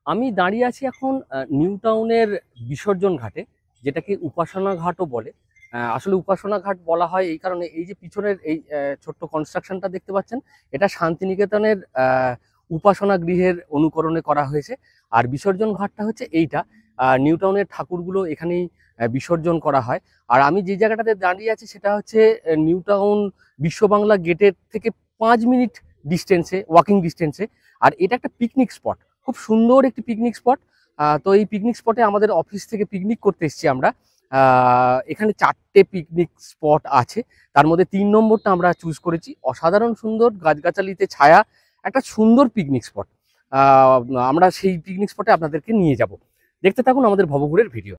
আমি দাঁড়িয়ে আছি এখন নিউ টাউনের বিসর্জন ঘাটে, যেটাকে উপাসনা ঘাটও বলে। আসলে উপাসনা ঘাট বলা হয় এই কারণে, এই যে পিছনের এই ছোট্ট কনস্ট্রাকশনটা দেখতে পাচ্ছেন, এটা শান্তিনিকেতনের উপাসনা গৃহের অনুকরণে করা হয়েছে। আর বিসর্জন ঘাটটা হচ্ছে এইটা, নিউ টাউনের ঠাকুরগুলো এখানেই বিসর্জন করা হয়। আর আমি যে জায়গাটাতে দাঁড়িয়ে আছি সেটা হচ্ছে নিউ টাউন বিশ্ব বাংলা গেটের থেকে 5 মিনিট ডিস্টেন্সে, ওয়াকিং ডিস্টেন্সে। আর এটা একটা পিকনিক স্পট, খুব সুন্দর একটি পিকনিক স্পট। তো এই পিকনিক স্পটে আমাদের অফিস থেকে পিকনিক করতে এসেছি আমরা। এখানে 4টে পিকনিক স্পট আছে, তার মধ্যে 3 নম্বরটা আমরা চুজ করেছি। অসাধারণ সুন্দর, গাছগাছালিতে ছায়া, একটা সুন্দর পিকনিক স্পট। আমরা সেই পিকনিক স্পটে আপনাদেরকে নিয়ে যাব। দেখতে থাকুন আমাদের ভবঘুরের ভিডিও।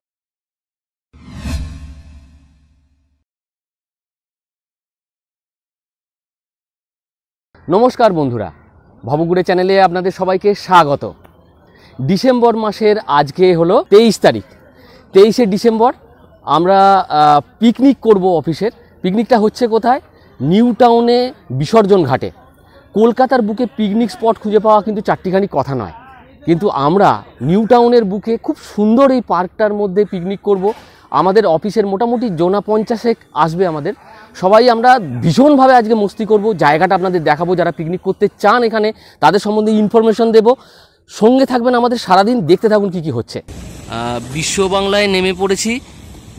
নমস্কার বন্ধুরা, ভবঘুরে চ্যানেলে আপনাদের সবাইকে স্বাগত। ডিসেম্বর মাসের আজকে হলো 23 তারিখ। 23শে ডিসেম্বর আমরা পিকনিক করব অফিসের। পিকনিকটা হচ্ছে কোথায়? নিউ টাউনে বিসর্জন ঘাটে। কলকাতার বুকে পিকনিক স্পট খুঁজে পাওয়া কিন্তু চারটিখানি কথা নয়, কিন্তু আমরা নিউ টাউনের বুকে খুব সুন্দর এই পার্কটার মধ্যে পিকনিক করব। আমাদের অফিসের মোটামুটি জোনা 50 আসবে আমাদের সবাই। আমরা ভীষণভাবে আজকে মস্তি করব, জায়গাটা আপনাদের দেখাবো। যারা পিকনিক করতে চান এখানে, তাদের সম্বন্ধে ইনফরমেশন দেব। সঙ্গে থাকবেন আমাদের সারাদিন, দেখতে থাকুন কি কি হচ্ছে। বিশ্ব বাংলায় নেমে পড়েছি।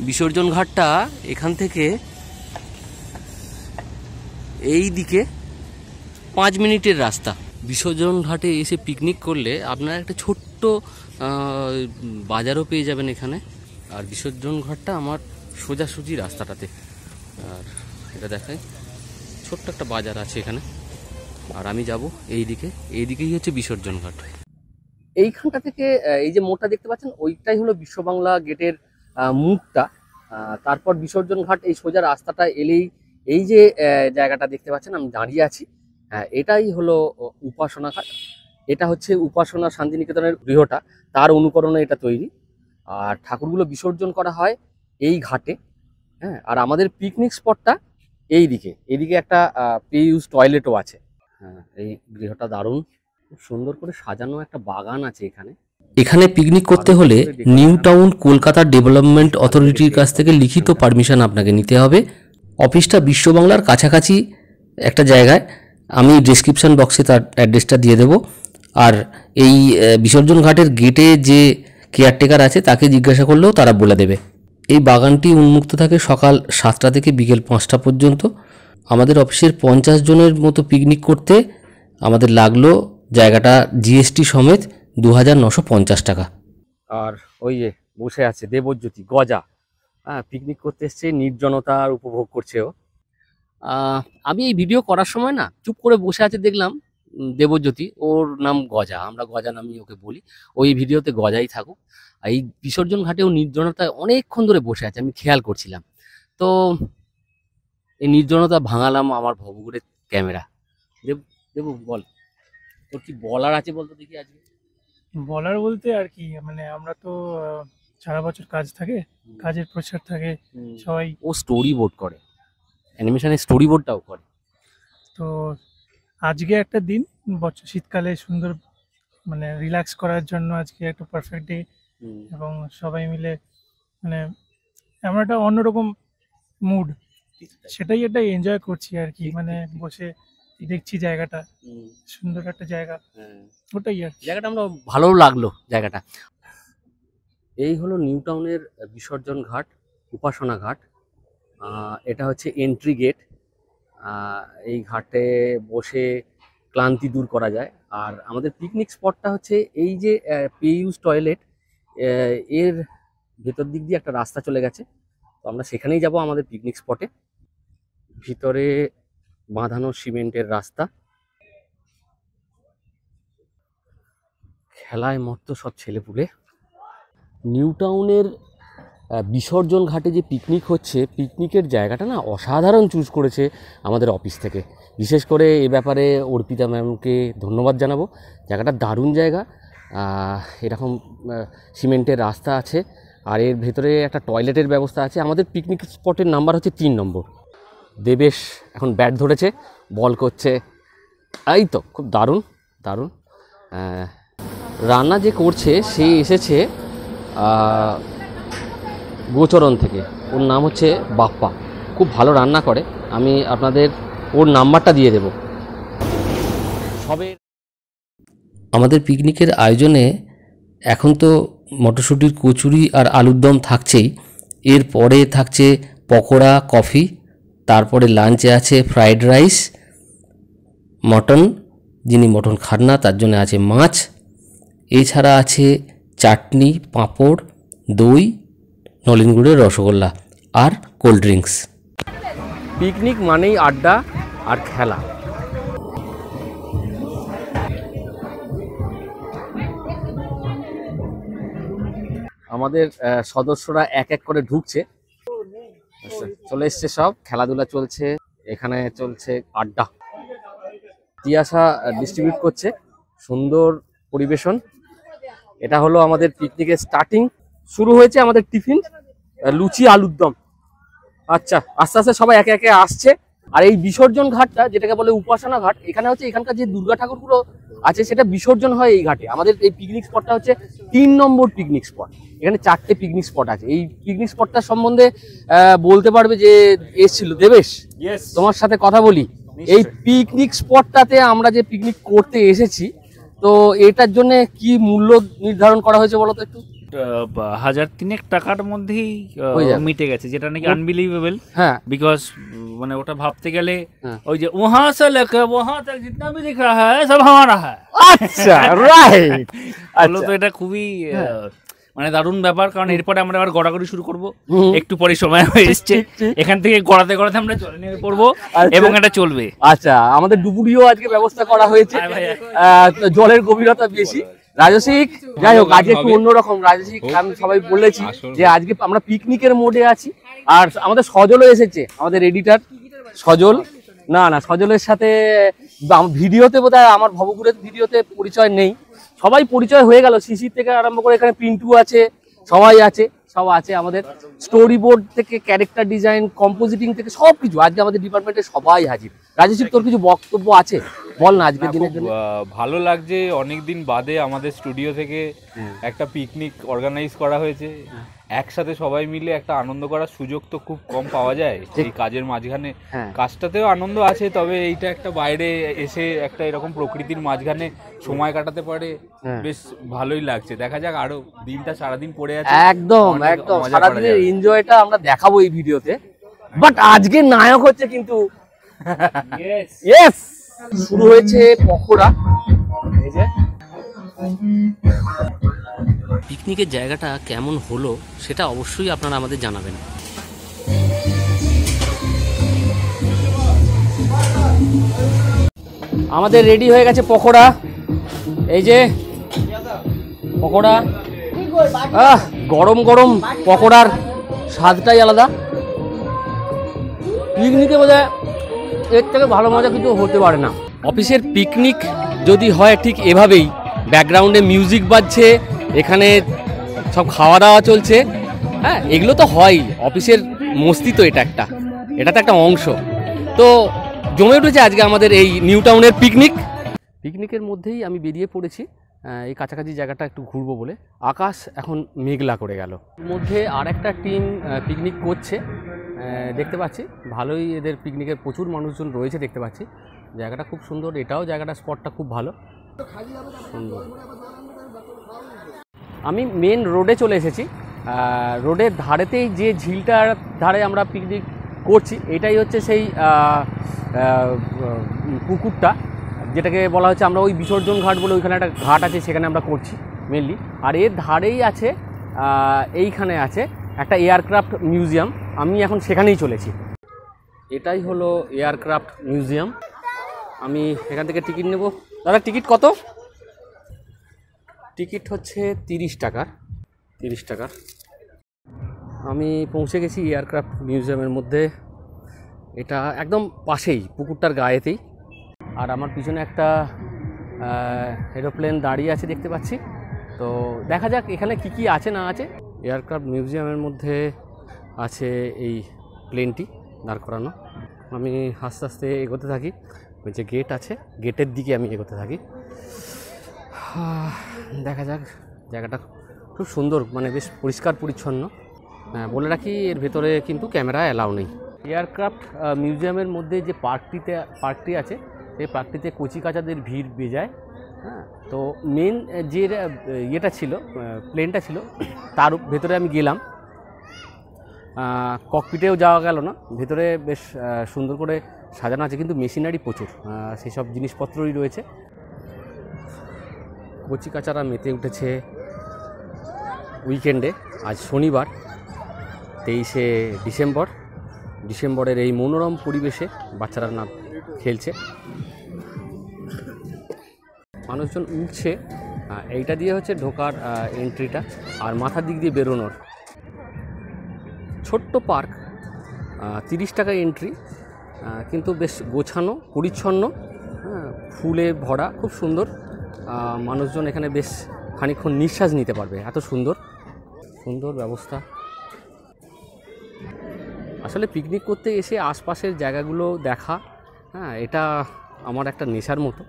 বিসর্জন ঘাটটা এখান থেকে এই দিকে 5 মিনিটের রাস্তা। বিসর্জন ঘাটে এসে পিকনিক করলে আপনারা একটা ছোট্ট বাজারও পেয়ে যাবেন এখানে। আর বিসর্জন ঘাটটা আমার সোজাসুজি রাস্তাটাতে। আর এটা দেখাই, ছোট্ট একটা বাজার আছে এখানে। আর আমি যাব এইদিকেই হচ্ছে বিসর্জন ঘাট। এইখানটা থেকে এই যে মোড়টা দেখতে পাচ্ছেন, ওইটাই হলো বিশ্ব বাংলা গেটের মুখটা। তারপর বিসর্জন ঘাট, এই সোজা রাস্তাটা এলেই এই যে জায়গাটা দেখতে পাচ্ছেন আমি দাঁড়িয়ে আছি, এটাই হলো উপাসনা ঘাট। এটা হচ্ছে উপাসনা শান্তিনিকেতনের গৃহটা, তার অনুকরণে এটা তৈরি। আর ঠাকুরগুলো বিসর্জন করা হয় এই ঘাটে। হ্যাঁ, আর আমাদের পিকনিক স্পটটা এইদিকে একটা পে ইউজ টয়লেটও আছে। হ্যাঁ, এই গৃহটা দারুণ, খুব সুন্দর করে সাজানো একটা বাগান আছে এখানে। এখানে পিকনিক করতে হলে নিউ টাউন কলকাতা ডেভেলপমেন্ট অথরিটির কাছ থেকে লিখিত পারমিশন আপনাকে নিতে হবে। অফিসটা বিশ্ব বাংলার কাছাকাছি একটা জায়গায়, আমি ডেসক্রিপশন বক্সে তার অ্যাড্রেসটা দিয়ে দেবো। আর এই বিসর্জন ঘাটের গেটে যে কেয়ারটেকার আছে তাকে জিজ্ঞাসা করলেও তারা বলে দেবে। এই বাগানটি উন্মুক্ত থাকে সকাল 7টা থেকে বিকেল 5টা পর্যন্ত। আমাদের অফিসের 50 জনের মতো পিকনিক করতে আমাদের লাগলো জায়গাটা জিএসটি সমেত 2950 টাকা। আর ওই যে বসে আছে দেবজ্যোতি গজা, পিকনিক করতে এসছে, নির্জনতার উপভোগ করছে ও। আমি এই ভিডিও করার সময় না চুপ করে বসে আছে দেখলাম দেবজ্যোতি, ওর নাম গজা, আমরা গজা নামই ওকে বলি। ওই ভিডিওতে গজাই থাকুক। এই বিসর্জন ঘাটেও নির্জনতায় অনেকক্ষণ ধরে বসে আছে, আমি খেয়াল করছিলাম। তো এই নির্জনতা ভাঙালাম আমার ভবঘুরের ক্যামেরা। দেবু বল, তোর কি বলার আছে বলতো দেখি আজকে। বলার বলতে আর কি, মানে আমরা তো সারা বছর কাজ থাকে, কাজের প্রেশার থাকে সবাই। ও স্টোরি বোর্ড করে, অ্যানিমেশনের স্টোরি বোর্ডটাও করে। তো আজকে একটা দিন, বছর শীতকালে সুন্দর মানে রিল্যাক্স করার জন্য আজকে একটা পারফেক্ট ডে। এবং সবাই মিলে মানে এমন একটা অন্যরকম মুড, সেটাই এটা এনজয় করছি আর কি। মানে বসে দেখছি জায়গাটা, সুন্দর একটা জায়গা, ওটাই আর জায়গাটা আমরা ভালো লাগলো জায়গাটা। এই হলো নিউ টাউনের বিসর্জন ঘাট, উপাসনা ঘাট। এটা হচ্ছে এন্ট্রি গেট। এই ঘাটে বসে ক্লান্তি দূর করা যায়। আর আমাদের পিকনিক স্পটটা হচ্ছে এই যে পে ইউজ টয়লেট, এর ভেতর দিক দিয়ে একটা রাস্তা চলে গেছে। তো আমরা সেখানেই যাব আমাদের পিকনিক স্পটে। ভিতরে বাঁধানো সিমেন্টের রাস্তা, খেলায় মত্ত সব ছেলেপুলে। নিউ টাউনের বিসর্জন ঘাটে যে পিকনিক হচ্ছে, পিকনিকের জায়গাটা না অসাধারণ চুজ করেছে আমাদের অফিস থেকে। বিশেষ করে এ ব্যাপারে অর্পিতা ম্যামকে ধন্যবাদ জানাবো। জায়গাটা দারুণ জায়গা। এরকম সিমেন্টের রাস্তা আছে, আর এর ভেতরে একটা টয়লেটের ব্যবস্থা আছে। আমাদের পিকনিক স্পটের নাম্বার হচ্ছে 3 নম্বর। দেবেশ এখন ব্যাট ধরেছে, বল করছে। এই তো খুব দারুণ দারুণ। রান্না যে করছে সে এসেছে গোচরণ থেকে। ওর নাম হচ্ছে বাপ্পা, খুব ভালো রান্না করে। আমি আপনাদের ওর নাম্বারটা দিয়ে দেব। সবে আমাদের পিকনিকের আয়োজনে এখন তো মটরশুঁটির কচুরি আর আলুর দম থাকছেই, এরপরে থাকছে পকোড়া, কফি, তারপরে লাঞ্চে আছে ফ্রাইড রাইস, মটন, যিনি মটন খান না তার জন্য আছে মাছ, এছাড়া আছে চাটনি, পাঁপড়, দই, নলেন গুড়ের রসগোল্লা আর কোল্ড ড্রিঙ্কস। পিকনিক মানেই আড্ডা আর খেলা। আমাদের সদস্যরা এক এক করে ঢুকছে, চলে এসছে সব, খেলাধুলা চলছে, এখানে চলছে আড্ডা। তিয়াশা ডিস্ট্রিবিউট করছে, সুন্দর পরিবেশন। এটা হলো আমাদের পিকনিকের স্টার্টিং। শুরু হয়েছে আমাদের টিফিন, লুচি আলুর দম। আচ্ছা, আস্তে আস্তে সবাই একে একে আসছে। আর এই বিসর্জন ঘাটটা, যেটাকে বলে উপাসনা ঘাট, এখানে হচ্ছে এখানকার যে দুর্গা ঠাকুরগুলো আছে সেটা বিসর্জন হয় এই ঘাটে। আমাদের এই পিকনিক স্পটটা হচ্ছে 3 নম্বর পিকনিক স্পট। এখানে 4টে পিকনিক স্পট আছে। এই পিকনিক স্পটটার সম্বন্ধে বলতে পারবে যে এসেছিল দেবেশ, তোমার সাথে কথা বলি। এই পিকনিক স্পটটাতে আমরা যে পিকনিক করতে এসেছি, তো এটার জন্য কি মূল্য নির্ধারণ করা হয়েছে বলো তো একটু? 1,300 টাকার মধ্যেই মিটে গেছে, যেটা নাকি আনবিলিভেবল। হ্যাঁ, বিকজ মানে ওটা ভাবতে গেলে ওই যে ওহা সে লেকে ওহা তক জিতনা ভি দিখ রাহা হ্যায় সব হামারা হ্যায়। আচ্ছা, রাইট। বলো তো এটা খুবই মানে দারুণ ব্যাপার, কারণ এরপরে আমরা আবার গড়াগড়ি শুরু করব। একটু পরে সময় হয়ে এসছে, এখান থেকে গড়াতে গড়াতে আমরা জলে নেমে পড়বো এবং এটা চলবে। আচ্ছা, আমাদের ডুবুরিও আজকে ব্যবস্থা করা হয়েছে, জলের গভীরতা বেশি। রাজসিক, যাই হোক, আজকে একটু অন্যরকম। রাজসিক, আমি সবাই বলেছি যে আজকে আমরা পিকনিকের মোডে আছি। আর আমাদের সজলও এসেছে, আমাদের এডিটার সজল। না, সজলের সাথে ভিডিওতে বোধহয়, আমার ভবঘুরের ভিডিওতে পরিচয় নেই, সবাই পরিচয় হয়ে গেল। শিশির থেকে আরম্ভ করে এখানে পিন্টু আছে, সবাই আছে, সব আছে। আমাদের স্টোরি বোর্ড থেকে ক্যারেক্টার ডিজাইন, কম্পোজিটিং থেকে সবকিছু আজকে আমাদের ডিপার্টমেন্টে সবাই হাজির। রাজেশ, তোর কিছু বক্তব্য আছে বল না আজকের দিনের জন্য? ভালো লাগছে, অনেকদিন বাদে আমাদের স্টুডিও থেকে একটা পিকনিক অর্গানাইজ করা হয়েছে। একসাথে সবাই মিলে একটা আনন্দ করার সুযোগ তো খুব কম পাওয়া যায় এই কাজের মাঝখানে। কাজটাতেও আনন্দ আছে, তবে এইটা একটা বাইরে এসে একটা এরকম প্রকৃতির মাঝখানে সময় কাটাতে পারে, বেশ ভালোই লাগছে। দেখা যাক, আরো দিনটা সারাদিন পড়ে আছে, একদম একদম সারাদিনের এনজয়টা আমরা দেখাবো এই ভিডিওতে। বাট আজকে নায়ক হচ্ছে কিন্তু ইয়েস, শুরু হয়েছে পকোড়া। এই যে পিকনিকের জায়গাটা কেমন হলো সেটা অবশ্যই আপনারা আমাদের জানাবেন। আমাদের রেডি হয়ে গেছে পকোড়া। এই যে পকোড়া, গরম গরম পকোড়ার স্বাদটাই আলাদা। পিকনিকে বোধহয় এর থেকে ভালো মজা কিছু হতে পারে না। অফিসের পিকনিক যদি হয় ঠিক এভাবেই, ব্যাকগ্রাউন্ডে মিউজিক বাজছে, এখানে সব খাওয়া দাওয়া চলছে, হ্যাঁ, এগুলো তো হয় অফিসের মস্তি, তো এটা তো একটা অংশ। তো জমে উঠেছে আজকে আমাদের এই নিউ টাউনের পিকনিকের মধ্যেই আমি বেরিয়ে পড়েছি এই কাছাকাছি জায়গাটা একটু ঘুরবো বলে। আকাশ এখন মেঘলা করে গেল। মধ্যে আর একটা টিম পিকনিক করছে দেখতে পাচ্ছি, ভালোই এদের পিকনিকের প্রচুর মানুষজন রয়েছে দেখতে পাচ্ছি। জায়গাটা খুব সুন্দর, এটাও জায়গাটা, স্পটটা খুব ভালো, সুন্দর। আমি মেন রোডে চলে এসেছি। রোডের ধারেতেই যে ঝিলটার ধারে আমরা পিকনিক করছি, এটাই হচ্ছে সেই পুকুরটা, যেটাকে বলা হচ্ছে আমরা ওই বিসর্জন ঘাট বলে, ওইখানে একটা ঘাট আছে, সেখানে আমরা করছি মেনলি। আর এর ধারেই আছে, এইখানে আছে একটা এয়ারক্রাফট মিউজিয়াম। আমি এখন সেখানেই চলেছি। এটাই হলো এয়ারক্রাফট মিউজিয়াম। আমি এখান থেকে টিকিট নেব। দাদা, টিকিট কত? টিকিট হচ্ছে 30 টাকার। আমি পৌঁছে গেছি এয়ারক্রাফট মিউজিয়ামের মধ্যে। এটা একদম পাশেই, পুকুরটার গায়েতেই। আর আমার পিছনে একটা এরোপ্লেন দাঁড়িয়ে আছে দেখতে পাচ্ছি। তো দেখা যাক এখানে কি আছে না আছে। এয়ারক্রাফট মিউজিয়ামের মধ্যে আছে এই প্লেনটি দাঁড় করানো। আমি আস্তে আস্তে এগোতে থাকি, ওই যে গেট আছে, গেটের দিকে আমি এগোতে থাকি। দেখা যাক। জায়গাটা খুব সুন্দর, মানে বেশ পরিষ্কার পরিচ্ছন্ন। বলে রাখি এর ভেতরে কিন্তু ক্যামেরা অ্যালাউ নেই। এয়ারক্রাফট মিউজিয়ামের মধ্যে যে পার্কটি আছে, সেই পার্কটিতে কচিকাঁচাদের ভিড় বেজায়। হ্যাঁ, তো মেন যে ইয়েটা ছিল, প্লেনটা ছিল, তার ভেতরে আমি গেলাম। ককপিটেও যাওয়া গেল না, ভেতরে বেশ সুন্দর করে সাজানো আছে, কিন্তু মেশিনারি প্রচুর, সেই সব জিনিসপত্রই রয়েছে। কচিকাঁচারা মেতে উঠেছে উইকেন্ডে। আজ শনিবার 23শে ডিসেম্বরের এই মনোরম পরিবেশে বাচ্চারা না খেলছে, মানুষজন উঠছে। এইটা দিয়ে হচ্ছে ঢোকার এন্ট্রিটা, আর মাথার দিক দিয়ে বেরোনোর। ছোট্ট পার্ক, 30 টাকা এন্ট্রি, কিন্তু বেশ গোছানো পরিচ্ছন্ন, ফুলে ভরা, খুব সুন্দর। মানুষজন এখানে বেশ খানিকক্ষণ নিঃশ্বাস নিতে পারবে, এত সুন্দর সুন্দর ব্যবস্থা। আসলে পিকনিক করতে এসে আশপাশের জায়গাগুলো দেখা, এটা আমার একটা নেশার মতো।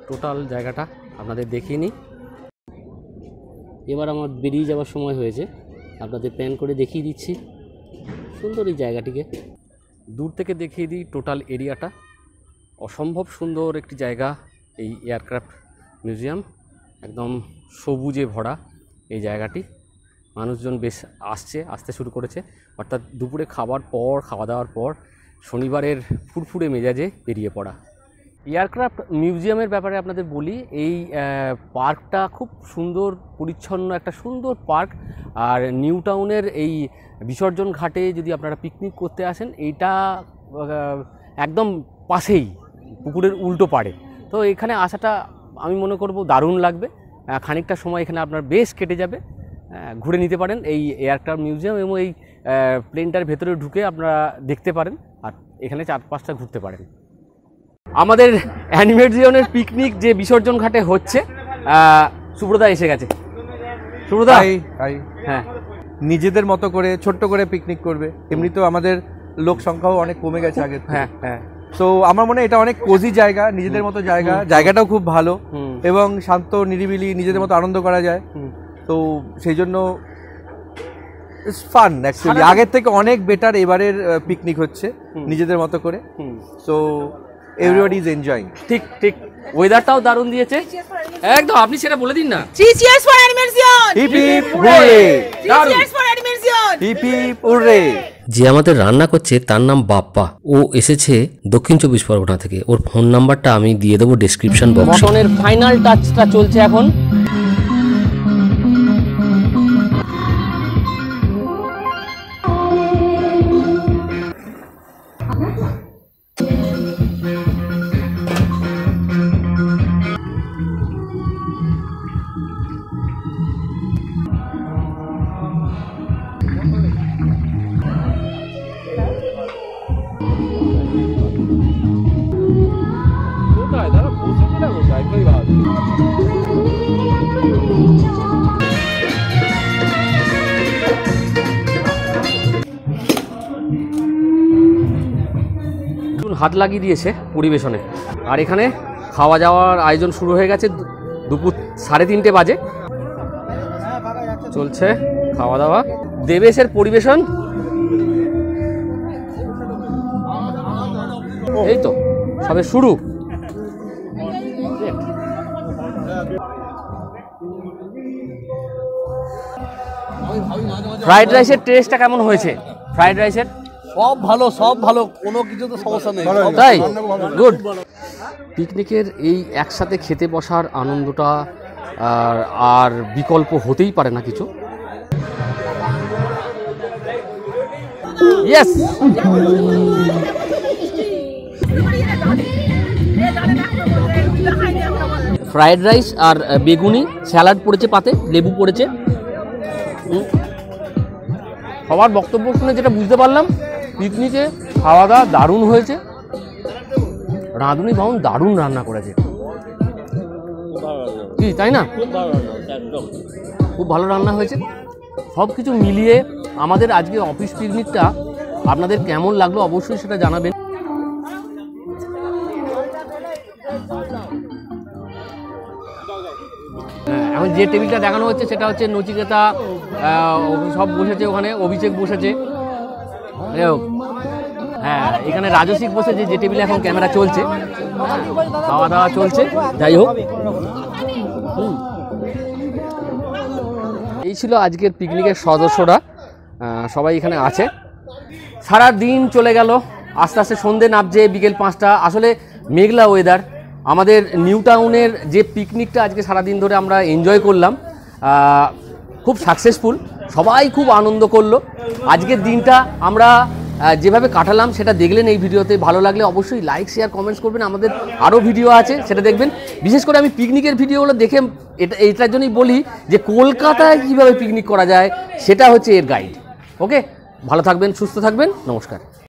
টোটাল জায়গাটা আপনাদের দেখিয়ে নিই। এবার আমার বেরিয়ে যাওয়ার সময় হয়েছে, আপনাদের প্ল্যান করে দেখিয়ে দিচ্ছি সুন্দর এই জায়গাটিকে। দূর থেকে দেখিয়ে দিই টোটাল এরিয়াটা। অসম্ভব সুন্দর একটি জায়গা এই এয়ারক্রাফট মিউজিয়াম, একদম সবুজে ভরা এই জায়গাটি। মানুষজন বেশ আসতে শুরু করেছে, অর্থাৎ দুপুরে খাওয়া দাওয়ার পর শনিবারের ফুরফুরে মেজাজে বেরিয়ে পড়া। এয়ারক্রাফট মিউজিয়ামের ব্যাপারে আপনাদের বলি, এই পার্কটা খুব সুন্দর পরিচ্ছন্ন একটা সুন্দর পার্ক। আর নিউ টাউনের এই বিসর্জন ঘাটে যদি আপনারা পিকনিক করতে আসেন, এইটা একদম পাশেই, পুকুরের উল্টো পাড়ে। তো এখানে আসাটা আমি মনে করব দারুণ লাগবে। খানিকটা সময় এখানে আপনার বেশ কেটে যাবে, ঘুরে নিতে পারেন এই এয়ারক্রাফট মিউজিয়াম, এবং এই প্লেনটার ভেতরে ঢুকে আপনারা দেখতে পারেন, আর এখানে 4-5টা ঘুরতে পারেন। আমাদের অ্যানিমেট জোনের পিকনিক যে বিসর্জন ঘাটে হচ্ছে, সুব্রতা এসে গেছে। সুব্রতা, হ্যাঁ, নিজেদের মতো করে ছোট্ট করে পিকনিক করবে। এমনি তো আমাদের লোক সংখ্যাও অনেক কমে গেছে আগে। হ্যাঁ হ্যাঁ, তো আমার মনে হয় এটা অনেক কোজি জায়গা, নিজেদের মতো জায়গা। জায়গাটাও খুব ভালো এবং শান্ত নিরিবিলি, নিজেদের মতো আনন্দ করা যায়। তো সেই জন্য ইটস ফান অ্যাকচুয়ালি। আগের থেকে অনেক বেটার এবারের পিকনিক হচ্ছে নিজেদের মতো করে। So everybody is enjoying. ঠিক ঠিক, ওয়েদারটাও দারুণ দিয়েছে একদম। আপনি সেটা বলে দিন না। Cheers for animation, hip hip hurray, cheers for animation, hip hip hurray. যে আমাদের রান্না করছে তার নাম বাপ্পা, ও এসেছে দক্ষিণ 24 পরগনা থেকে। ওর ফোন নাম্বারটা আমি দিয়ে দেবো ডেসক্রিপশন বক্সে। মটনের ফাইনাল টাচটা চলছে এখন। হাত লাগিয়ে দিয়েছে পরিবেশনে। আর এখানে খাওয়া দাওয়ার আয়োজন শুরু হয়ে গেছে। দুপুর 3:30 বাজে, চলছে খাওয়া দাওয়া। দেবেশের পরিবেশন এই তো সবে শুরু। ফ্রাইড রাইসের টেস্টটা কেমন হয়েছে? ফ্রাইড রাইসের সব ভালো, কোনো কিছু তো সমস্যা নেই, তাই গুড। পিকনিকের এই একসাথে খেতে বসার আনন্দটা আর বিকল্প হতেই পারে না কিছু। ইয়েস, ফ্রাইড রাইস আর বেগুনি, স্যালাড পড়েছে, পাতে লেবু পড়েছে। সবার বক্তব্য শুনে যেটা বুঝতে পারলাম, পিকনিকে খাওয়া দাওয়া দারুণ হয়েছে। রাঁধুনি বাউন দারুণ রান্না করেছে, কি তাই না? খুব ভালো রান্না হয়েছে। সব কিছু মিলিয়ে আমাদের আজকে অফিস পিকনিকটা আপনাদের কেমন লাগলো অবশ্যই সেটা জানাবেন। এখন যে টেবিলটা দেখানো হচ্ছে সেটা হচ্ছে নচিকেতা সব বসেছে, ওখানে অভিষেক বসেছে, হ্যাঁ এখানে রাজসিক বসেছে, যে টেবিলে এখন ক্যামেরা চলছে, খাওয়া দাওয়া চলছে। যাই হোক, এই ছিল আজকের পিকনিকের সদস্যরা, সবাই এখানে আছে। সারা দিন চলে গেল, আস্তে আস্তে সন্ধে নামছে, বিকেল 5টা। আসলে মেঘলা ওয়েদার। আমাদের নিউ টাউনের যে পিকনিকটা আজকে সারাদিন ধরে আমরা এনজয় করলাম, খুব সাকসেসফুল, সবাই খুব আনন্দ করলো। আজকের দিনটা আমরা যেভাবে কাটালাম সেটা দেখলেন এই ভিডিওতে। ভালো লাগলে অবশ্যই লাইক শেয়ার কমেন্টস করবেন। আমাদের আরও ভিডিও আছে, সেটা দেখবেন। বিশেষ করে আমি পিকনিকের ভিডিওগুলো দেখে এটার জন্যই বলি যে কলকাতায় কীভাবে পিকনিক করা যায় সেটা হচ্ছে এর গাইড। ওকে, ভালো থাকবেন, সুস্থ থাকবেন, নমস্কার।